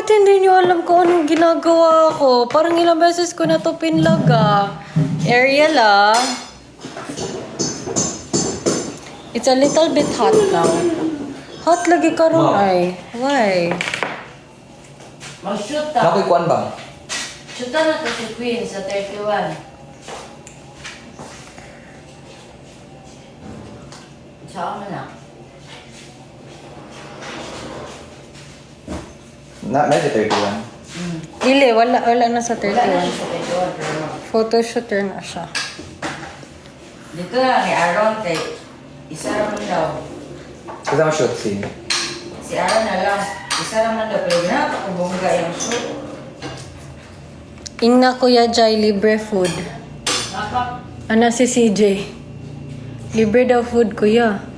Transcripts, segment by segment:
Bakit hindi niyo alam kung anong ginagawa ko? Parang ilang beses ko na to pinlaga. Ariel It's a little bit hot now. Hot lagi karon ay. Why? Mag-shoot ta. Nakikuan ba? Shoot na to si Queen sa 31. Saan mo na? Na si 31. Dili, wala na sa Wala na 31. siya sa 31 pero Photoshooter na siya. dito na ni Aaron kay isa naman daw. Kasi ma-shoot scene. Si Aaron na lang. Isa naman daw pero napakabongga yung shoot. Ingna Kuya Jai, libre food. Napak. Ana si CJ. Libre daw food, kuya.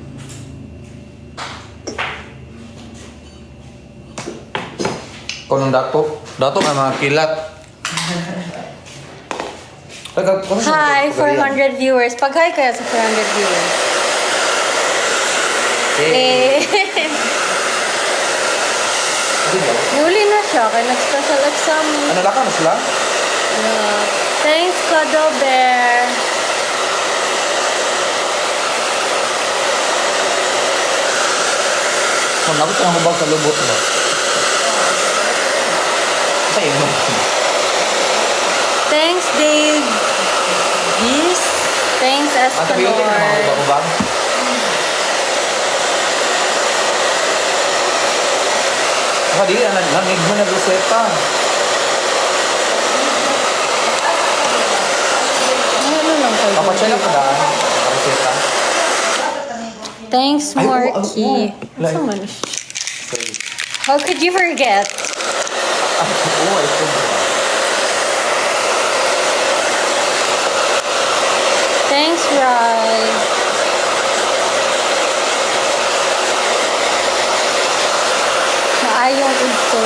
Kung nung dato may mga kilat. Hi, 400 viewers. Pag-hi kaya sa 400 viewers. Eh. Nuli na siya, kaya nag-special exam. Ano lang ka na sila? Thanks, Cuddle Bear. Kung nakot ka ng hubag sa lubot mo. Sa iyo. Thanks, Dave. Yes. Thanks, Ang tabi yung mga Escanor. hubag-hubag. Saka di, nanig mo na Rosetta. Ano lang kayo? Papatsya lang ka daan. Rosetta. Thanks, Ay, oo, Marky. oo. Saan man? Sorry. How could you forget? Oo, I forgot. Thanks, Rai. Maayong ito.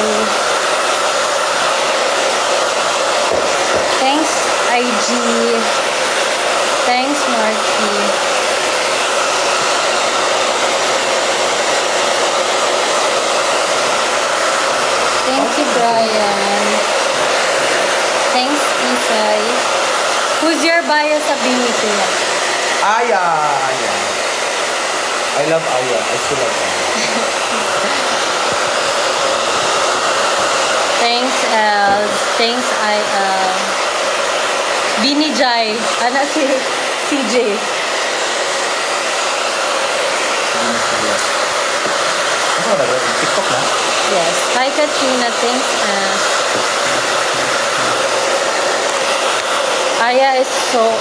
Thanks, IG. Thanks, Marky. Thank you, Brian. Thanks, Isay. Who's your bias sa Binito? Aya! Aya. I love Aya. I still love Aya. Thanks, Els. Thanks, Bini Jai. Ano si CJ? Ano ba na? TikTok na? Yes. Hi, Katrina. Thanks,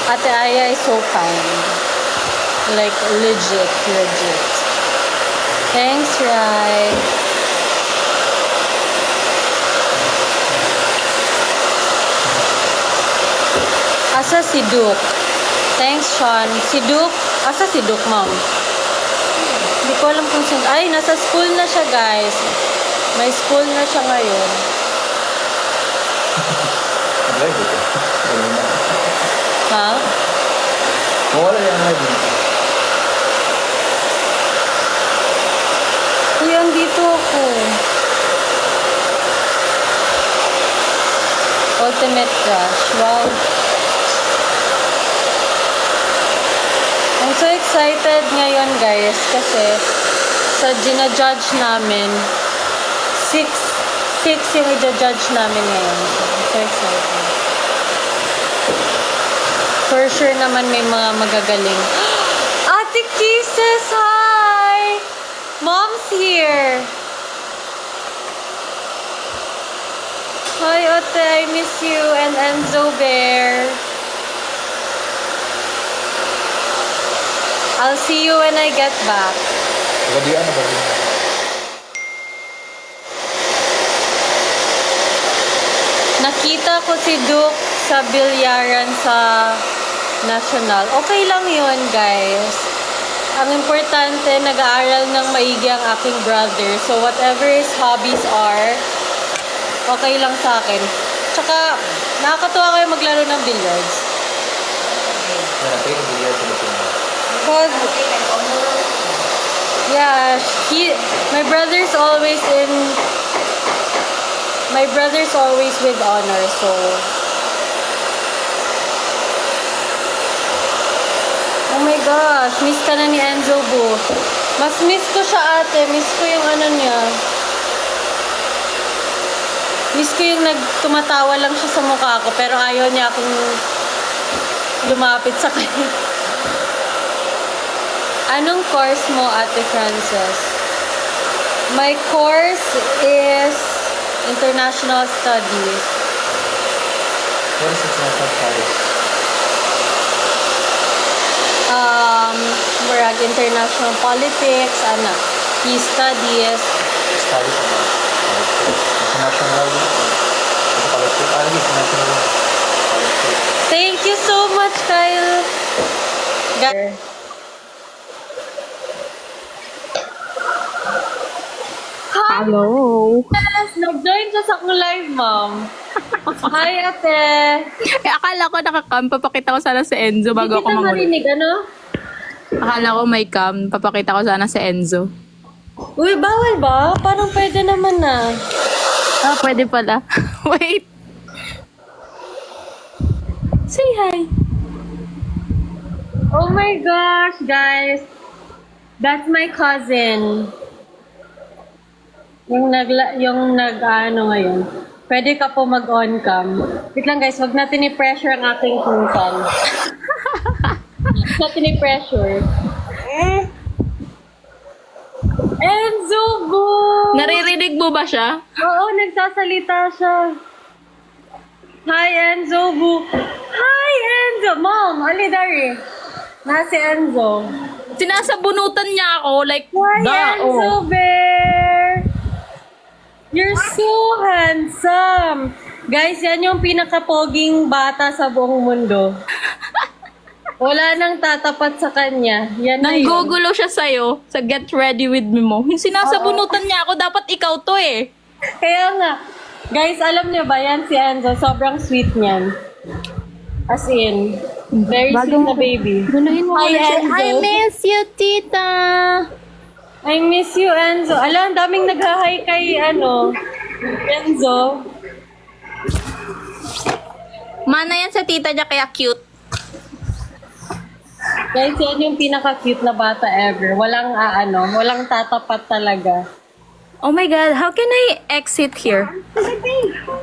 Ate Aya is so kind. Like, legit. Thanks, Rai. Asa si Duke? Thanks, Sean. Si Duke? Asa si Duke, ma'am? Hindi ko alam kung saan. Ay, nasa school na siya, guys. May school na siya ngayon. Live ito. Ha? Mawala yung live ito. Kuya, dito ako. Ultimate Crush. Wow. I'm so excited ngayon, guys, kasi sa ginajudge namin, 6 yung i-judge namin ngayon. I'm so excited. For sure naman may mga magagaling. Ate Kisses, hi! Mom's here! Hi, Ate, I miss you and Enzo Bear. I'll see you when I get back. Gadian na ba rin? Nakita ko si Duke sa bilyaran sa National. Okay lang yun, guys. Ang importante, nag-aaral ng maigi ang aking brother. So, whatever his hobbies are, okay lang sa akin. Tsaka, nakakatuwa kayo maglaro ng billiards. Yan, take a video sa Lupin. Because, yeah, my brother's always in My brother's always with honor, so... Oh my gosh, miss ka na ni Enzo Bu. Mas miss ko siya ate, miss ko yung ano niya. Miss ko yung tumatawa lang siya sa mukha ko, pero ayaw niya akong lumapit sa kanya. Anong course mo, Ate Frances? My course is International Studies. What is international studies? Murag International Politics, Peace Studies. Studies about international politics. International politics. Thank you so much, Kyle. Hello. Yes, nag-join ka sa akong live, ma'am. Hi, ate. Akala ko nakakam. Papakita ko sana si Enzo bago Hindi ako kita mangulit. marinig, ano? Akala ko may cam. Papakita ko sana si Enzo. Uy, bawal ba? Parang pwede naman na. Ah, pwede pala. Wait. Say hi. Oh my gosh, guys. That's my cousin. Yung nag-ano ngayon. Pwede ka po mag-on cam. Wait lang guys, wag natin i-pressure ang aking kungsan. Wag natin i-pressure. Enzo Bu! Naririnig mo ba siya? Oo, nagsasalita siya. Hi, Enzo Bu. Hi, Enzo! Mom, alidari. Si Enzo. Sinasabunutan niya ako. Like, Hi, Enzo Bear! You're so handsome! Guys, yan yung pinakapoging bata sa buong mundo. Wala nang tatapat sa kanya. Yan na yun. nanggugulo siya sa'yo sa get ready with me mo. Yung sinasabunutan niya ako, dapat ikaw to eh. Kaya nga. Guys, alam niyo ba yan si Enzo? Sobrang sweet niyan. As in, very sweet na baby. Gunuhin mo Hi, ulit siya. Enzo. I miss you, tita. I miss you, Enzo. Alam, ang daming nag-hi kay, Enzo. Mana yan sa tita niya, kaya cute. Guys, yan yung pinaka-cute na bata ever. Walang tatapat talaga. Oh my God, how can I exit here?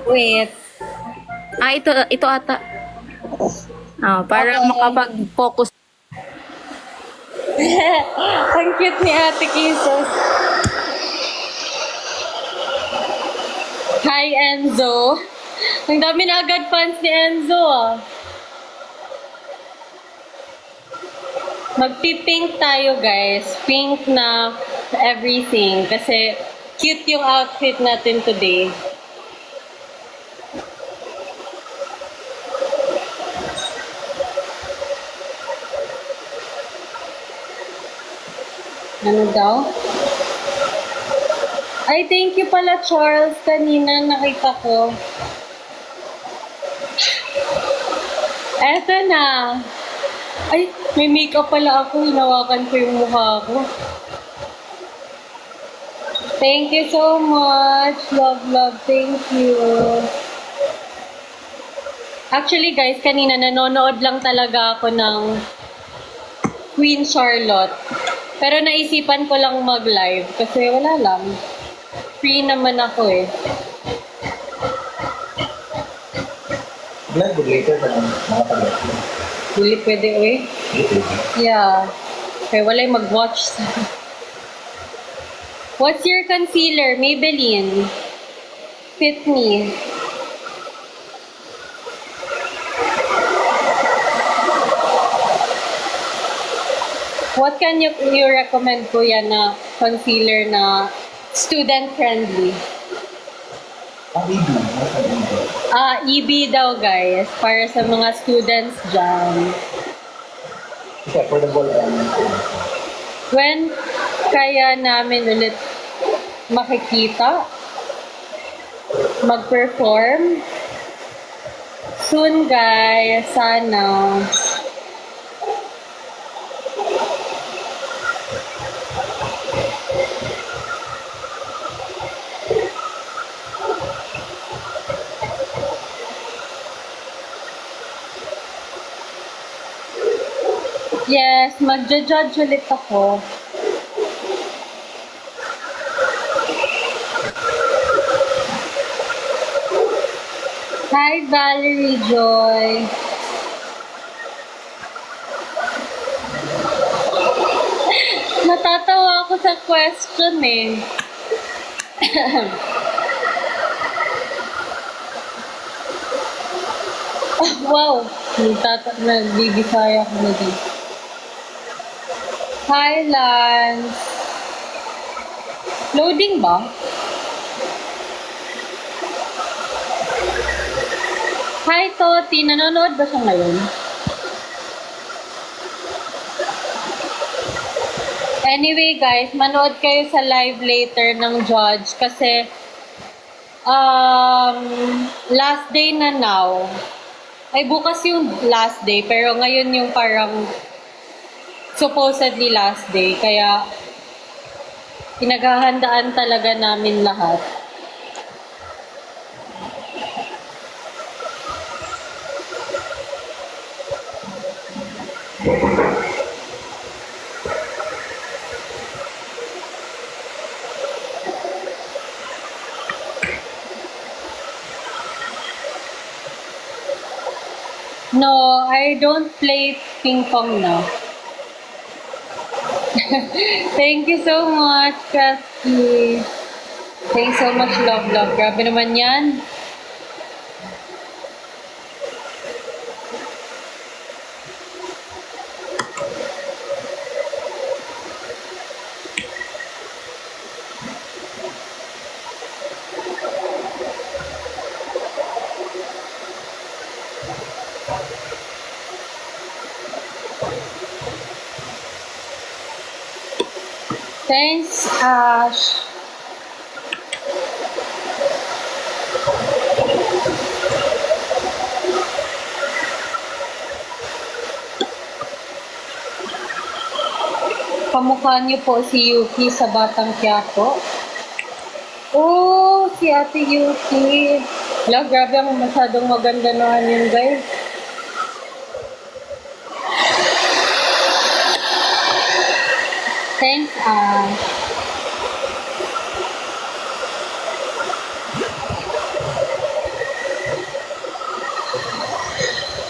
Wait. Ah, ito ata. Ah, para Okay. makapag-focus. Ang cute ni Ate Kisos. Hi, Enzo. Ang dami na agad fans ni Enzo, ah. Magpi-pink tayo, guys. Pink na everything. Kasi cute yung outfit natin today. Ano daw? Ay, thank you pala, Charles. Kanina nakita ko. Eto na. Ay, may makeup pala ako. Hinawakan ko yung mukha ko. Thank you so much. Love, love. Thank you. Actually, guys, kanina nanonood lang talaga ako ng Queen Charlotte. Pero naisipan ko lang mag-live kasi wala lang. Free naman ako eh. Vlog later pa ng mga pag-vlog. Hindi pwede eh. Yeah. Kaya wala'y mag-watch. What's your concealer? Maybelline. Fit me. What can you recommend, Kuya, na concealer na student-friendly? Ang EB. EB daw, guys. Para sa mga students dyan. Kasi affordable and When kaya namin ulit makikita, mag-perform? Soon, guys. Sana. Yes, magja-judge ulit ako. Hi, Valerie Joy. Natatawa ako sa question eh. Wow! Nagbibisaya ko na din. Hi, Lance. Loading ba? Hi, Toti. Nanonood ba siya ngayon? Anyway, guys, manood kayo sa live later ng Judge kasi last day na now. Ay, bukas yung last day, pero ngayon yung parang supposedly last day. Kaya, pinaghahandaan talaga namin lahat. No, I don't play ping pong now. Thank you so much, Kathy. Thanks so much, love. Grabe naman yan. Thanks, Ash. Kamukha niyo po si Yuki sa Batang Quiapo. Oh, si Ate Yuki. Wala, grabe ang masyadong maganda naman yun, guys. Thanks, Ash.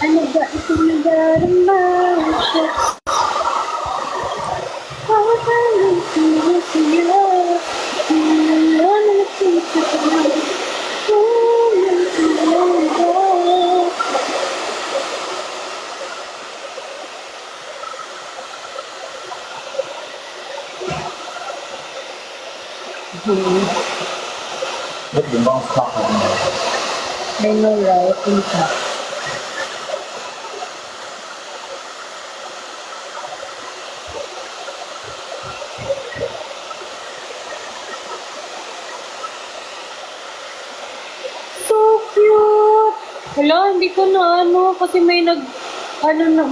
Ano ba ito nadarama? Ba't di ba ang stock ako na? I know, right? Inka. So cute! Hala, hindi ko na kasi may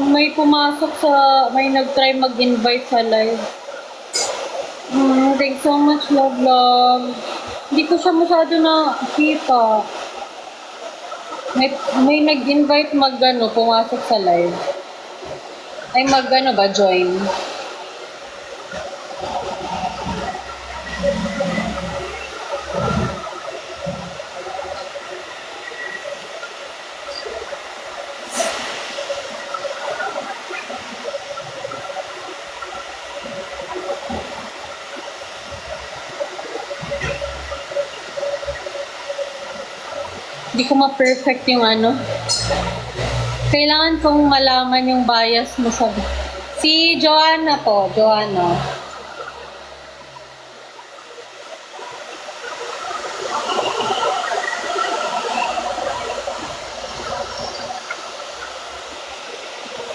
may pumasok may nag-try mag-invite sa live. Thanks so much, love. Hindi ko siya masyado nakita. May nag-invite pumasok sa live. Ay join. Hindi ko ma-perfect yung Kailangan kong malaman yung bias mo sa... Si Joanna po, Joanna.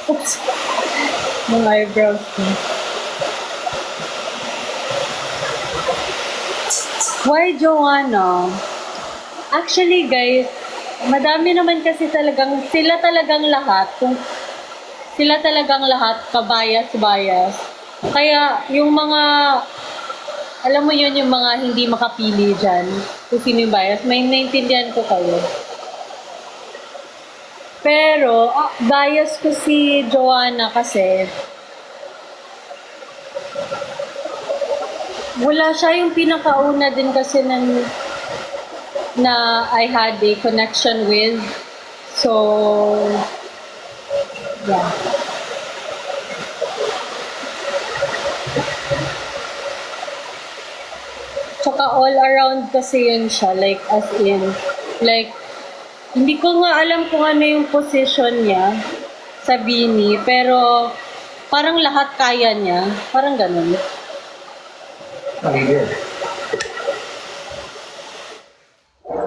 Oops. Mga eyebrows ko. Why Joanna? Actually, guys, madami naman kasi sila talagang lahat kabayas-bayas. Kaya, yung mga, alam mo yun, yung mga hindi makapili dyan, kung sino yung bias, may naintindihan ko kayo. Pero, bias ko si Joanna kasi, Wala siya yung pinakauna din kasi na I had a connection with. So, yeah. Tsaka all around kasi yun siya, like as in, like, hindi ko nga alam kung ano yung position niya sa Bini, pero parang lahat kaya niya, parang ganun. Leader.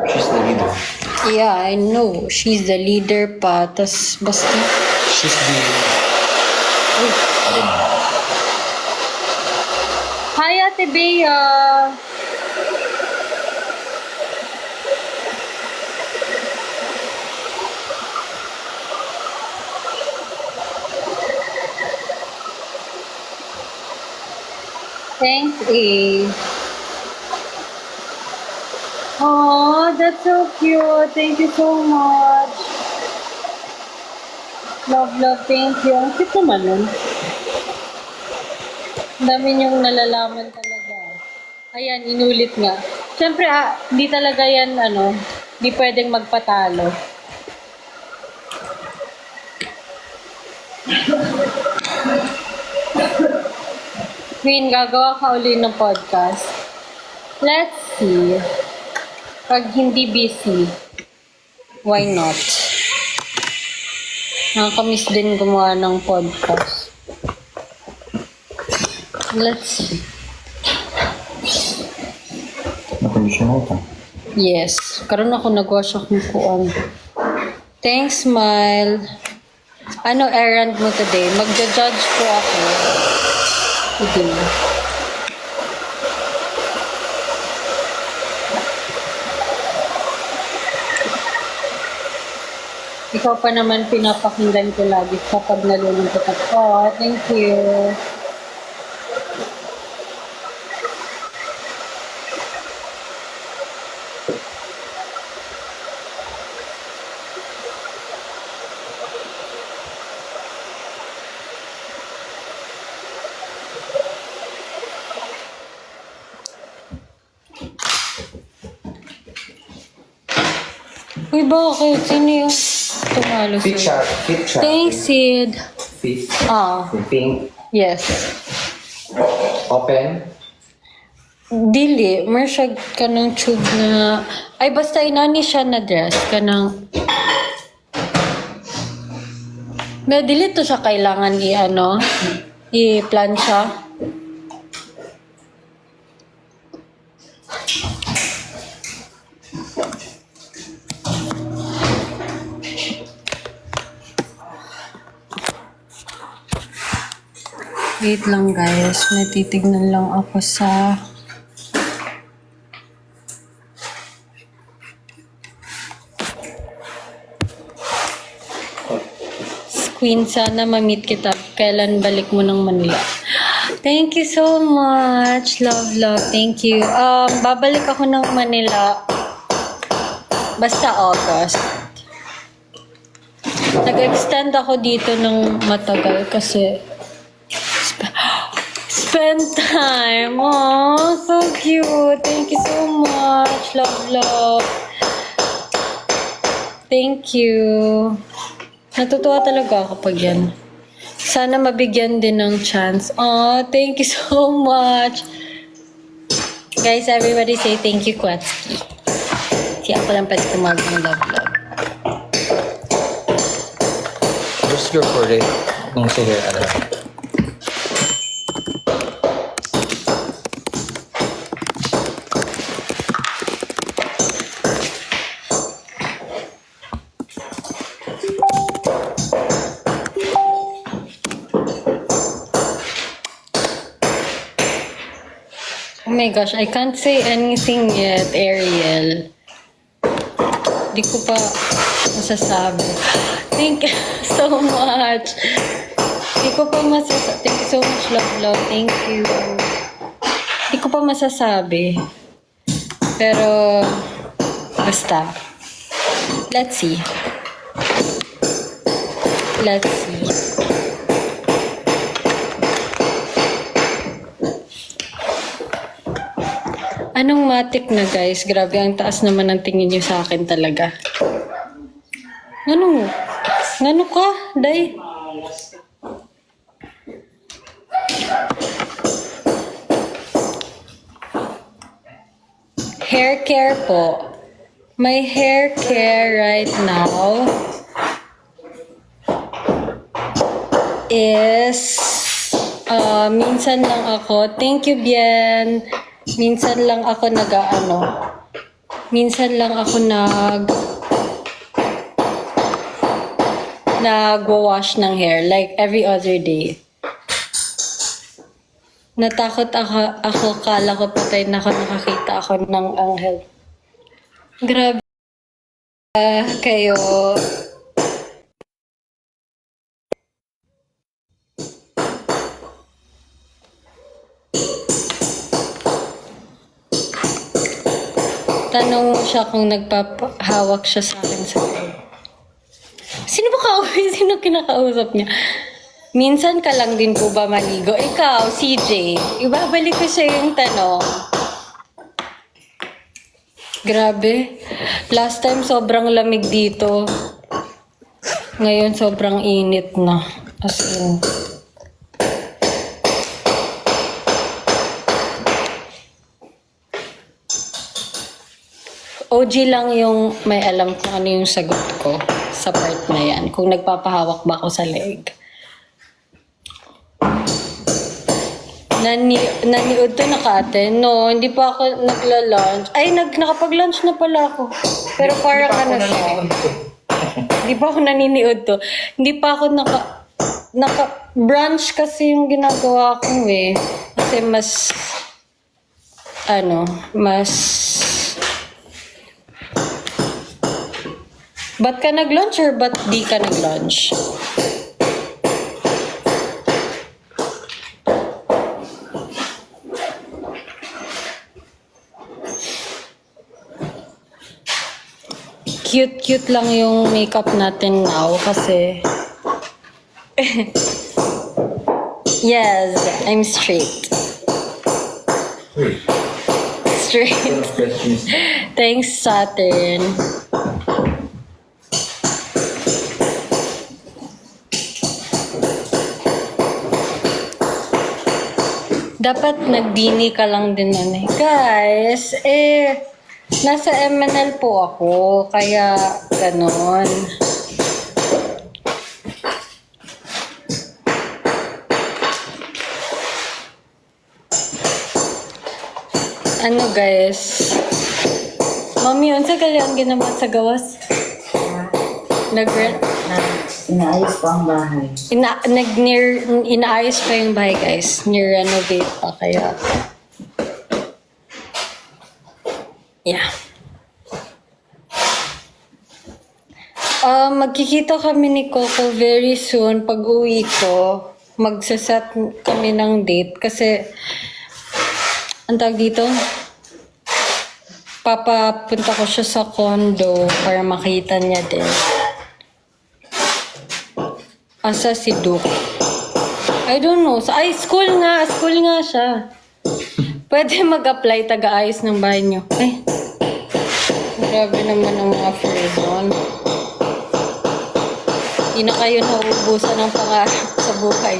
She's the leader. Yeah, I know. She's the leader pa, tas basta, She's the... I don't know. hi Ate Bea! Thanks, A. Oh, that's so cute. Thank you so much. Love, thank you. Ang cute naman nun. Ang dami niyong nalalaman talaga. Ayan, inulit nga. Siyempre, hindi talaga yan, hindi pwedeng magpatalo. Queen, gagawa ka uli ng podcast. Let's see. Pag hindi busy, why not? Nakakamiss din gumawa ng podcast. Let's see. Na-conditional ka. Yes. Karoon ako nag-wash akong kuwan. Thanks, Smile. Ano errand mo today? Magja-judge po ako. Sige. Ikaw pa naman pinapakinggan ko lagi kapag nalulungkot ako. Thank you. Uy, bakit? Sino yung tumalo Fit sa'yo? shot. Fit shot. Thanks, Sid. Fit. Ah, Pink. yes. Open. Dili, masyag ka ng tube na... Ay, basta inani siya na dress ka ng... Na, dili to siya kailangan i-plancha. Wait lang guys, may titignan lang ako sa... Queen, sana ma-meet kita. Kailan balik mo ng Manila? Thank you so much. Love. Thank you. Babalik ako ng Manila. Basta August. Nag-extend ako dito ng matagal kasi spend time. Oh, so cute. Thank you so much. Love. Thank you. Natutuwa talaga ako pag yan. Sana mabigyan din ng chance. Oh, thank you so much. Guys, everybody say thank you, Kwatski. Si ako lang pwede tumawag ng love. Just go for it. Kung sige, ano. Oh my gosh, I can't say anything yet, Ariel. Di ko pa masasabi. Thank you so much. Di ko pa masasabi. Thank you so much, love. Thank you. Di ko pa masasabi. Pero, basta. Let's see. Anong matik na guys? Grabe, ang taas naman ang tingin niyo sa akin talaga. Ano? Ano ka, Day? Hair care po. My hair care right now is minsan lang ako. Thank you, Bien. Minsan lang ako minsan lang ako nagwa-wash ng hair like every other day. Natakot ako kala ko patay na ako, nakakita ako ng anghel. Grabe kayo. Tanong mo siya kung nagpapahawak siya sa akin sa loob. Sino kinakausap niya? Minsan ka lang din po ba maligo? Ikaw, CJ, ibabalik ko siya yung tanong. Grabe. Last time sobrang lamig dito. Ngayon sobrang init na. As in. OG lang yung may alam kung ano yung sagot ko sa part na yan. Kung nagpapahawak ba ako sa leg. Naniod to naka-attend? No, hindi pa ako nagla-lunch. Ay, nakapag-lunch na pala ako. Pero parang ano siya. Hindi pa ako naniniod to. Hindi pa ako naka-brunch kasi yung ginagawa ko eh. Kasi mas ba't ka nag-lunch or ba't di ka nag-lunch? Cute lang yung makeup natin now kasi yes, I'm straight. Straight. Thanks, Saturn. Dapat nagdini ka lang din nun eh. Guys, nasa MNL po ako, kaya ganon. Ano guys? Mami, unsa gali ang ginawa sa gawas? Inaayos pa ang bahay. Inaayos pa yung bahay guys. Ni-renovate pa kaya. Yeah. Magkikita kami ni Coco very soon. Pag uwi ko, magsaset kami ng date. Kasi, ang tawag dito, papapunta ko siya sa condo para makita niya din. Asa si Duke? I don't know. School nga siya. Pwede mag-apply, taga-ayos ng bahay niyo. Ay, grabe naman ang mga person. Hindi na kayo nauubusan ng pangarap sa buhay.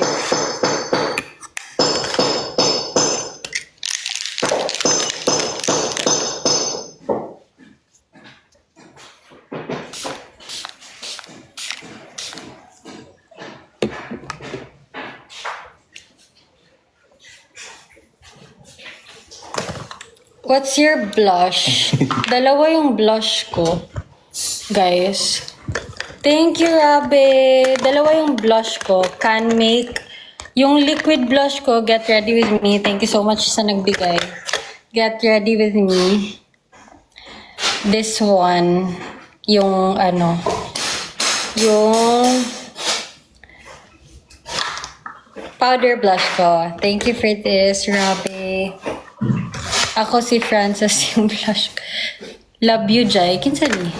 What's your blush? Dalawa yung blush ko. Guys. Thank you, Rabe. Dalawa yung blush ko. Can Make. Yung liquid blush ko, Get Ready With Me. Thank you so much sa nagbigay. Get Ready With Me. This one. Yung powder blush ko. Thank you for this, Rabe. Ako si Frances yung blush. Love you, Jai. Kinsa ni?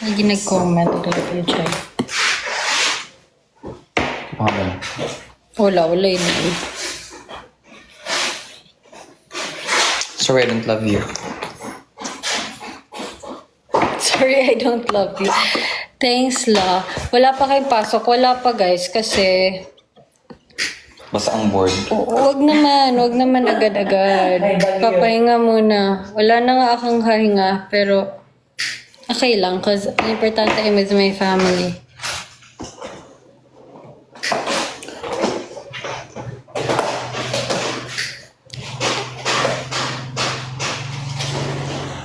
Lagi nag-comment. Love you, Jai. Wala yun. Sorry, I don't love you. Sorry, I don't love you. Thanks, la. Wala pa kayong pasok. Wala pa, guys, kasi... Basta ang board. Wag naman agad-agad. Papahinga muna. Wala na nga akong hahinga, pero okay lang, cause ang importante I'm with my family.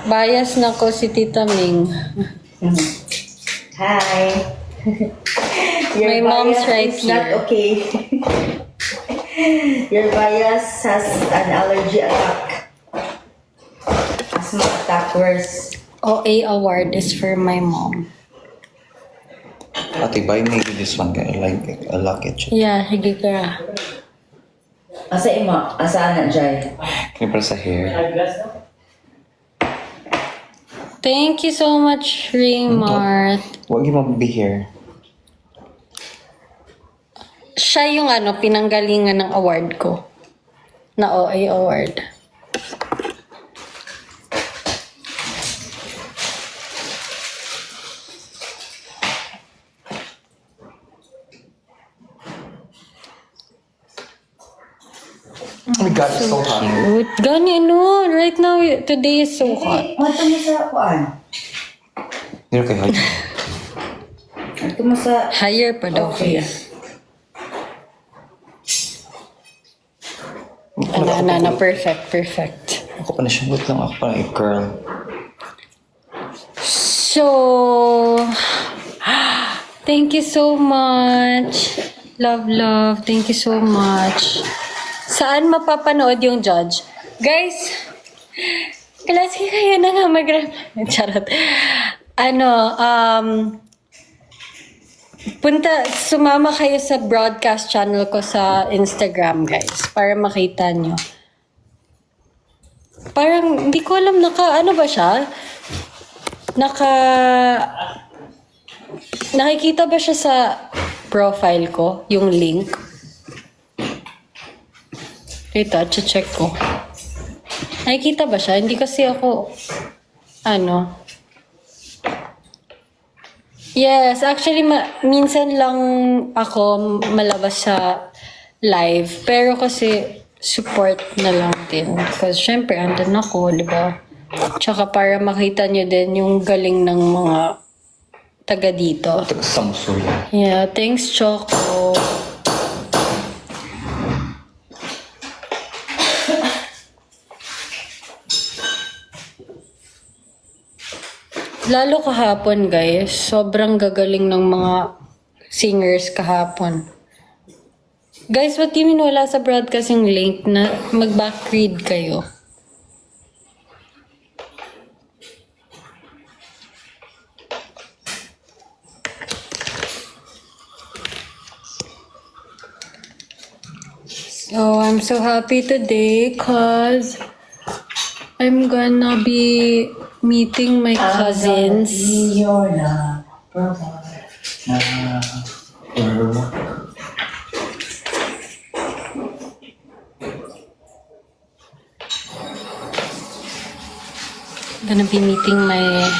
Bias na ko si Tita Ming. Hi. My mom's bias right is not here. okay. Your bias has an allergy attack. Asthma attack worse. OA award is for my mom. Ate, buy maybe this one. I like it. I like it. Yeah, sige ka. Asa ima? Asa na Jai? Can you press the hair? Thank you so much, Raymart. Wag mo be here. Siya yung pinanggalingan ng award ko. Na OA award. Oh my God, it's so hot. Cute. Gani, right now, today is so hot. Mato mo sa kuan. Here kayo. Mato mo sa... Higher pa daw Okay. kaya. Perfect. Ako pa na siya. Wait lang ako pa na i-curl. So, thank you so much. Love. Thank you so much. Saan mapapanood yung judge? Guys, klase kayo na nga Charot. Sumama kayo sa broadcast channel ko sa Instagram, guys, para makita nyo. Parang, hindi ko alam, nakikita ba siya sa profile ko, yung link? Ito, check ko. Nakikita ba siya? Hindi kasi ako, Yes, actually, minsan lang ako malabas sa live. Pero kasi, support na lang din. Because syempre, andun ako, di ba? Tsaka para makita nyo din yung galing ng mga taga dito. Samsuya. Yeah, thanks, Choco. Lalo kahapon, guys. Sobrang gagaling ng mga singers kahapon. Guys, what do you mean wala sa broadcasting link na mag-backread kayo? So, I'm so happy today because I'm gonna be meeting my cousins. You're not Gonna be meeting my...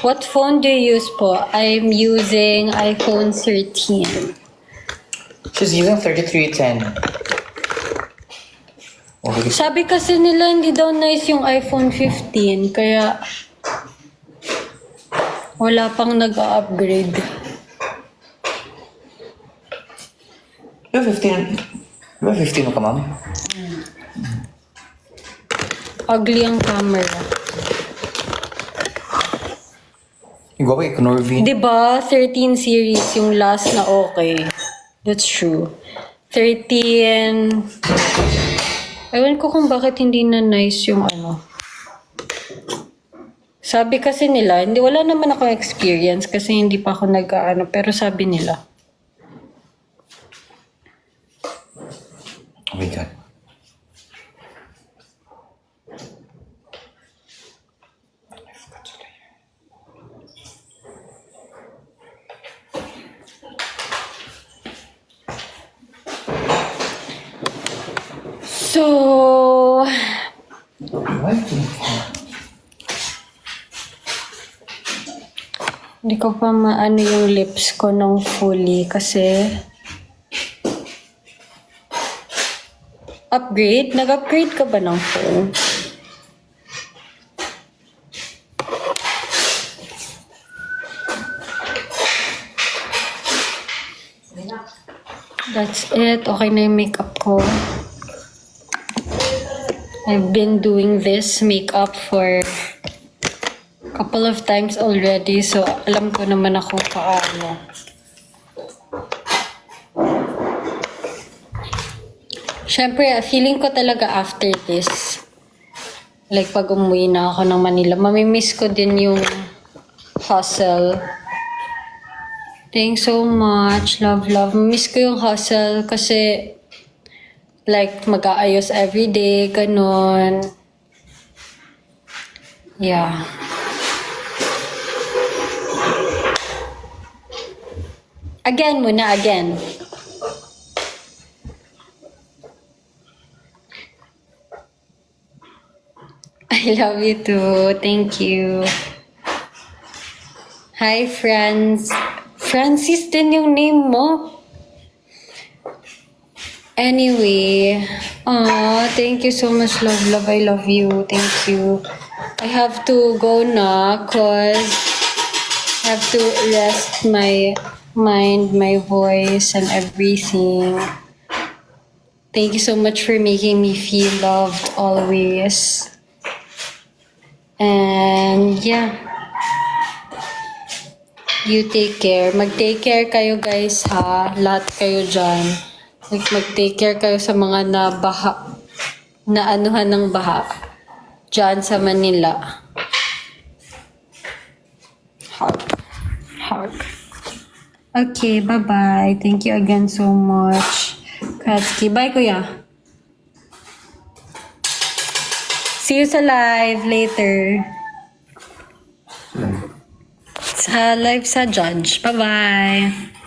What phone do you use po? I'm using iPhone 13. She's using 3310. Okay. Sabi kasi nila hindi daw nice yung iPhone 15, kaya wala pang nag-upgrade. You have 15. You have 15 ka, ma'am? Ugly ang camera. Ikaw ba, Norvin? Diba, 13 series yung last na okay. That's true. 13... Ewan ko kung bakit hindi na nice yung Sabi kasi nila, wala naman ako experience kasi hindi pa ako pero sabi nila. Oh my God. I forgot to lay. So, Ay, Hindi ko pa maano yung lips ko ng fully kasi upgrade? Nag-upgrade ka ba ng phone? That's it. Okay na yung makeup ko. I've been doing this makeup for couple of times already, so alam ko naman ako paano. Siyempre, feeling ko talaga after this, like pag umuwi na ako ng Manila, mamimiss ko din yung hustle. Thanks so much. Love, love. Miss ko yung hustle kasi like mag-aayos everyday, ganun. Yeah. Again muna, again. I love you too. Thank you. Hi, friends. Francis din yung name mo. Anyway, thank you so much, love, love. I love you. Thank you. I have to go na cause I have to rest my mind, my voice, and everything. Thank you so much for making me feel loved always. And yeah. You take care. Mag-take care kayo guys ha. Lahat kayo dyan. Like mag-take care kayo sa mga naanuhan ng baha. Dyan sa Manila. Heart. Heart. Okay, bye-bye. Thank you again so much. Katsky. Bye, kuya. See you sa live later. Sa live sa Judge. Bye-bye.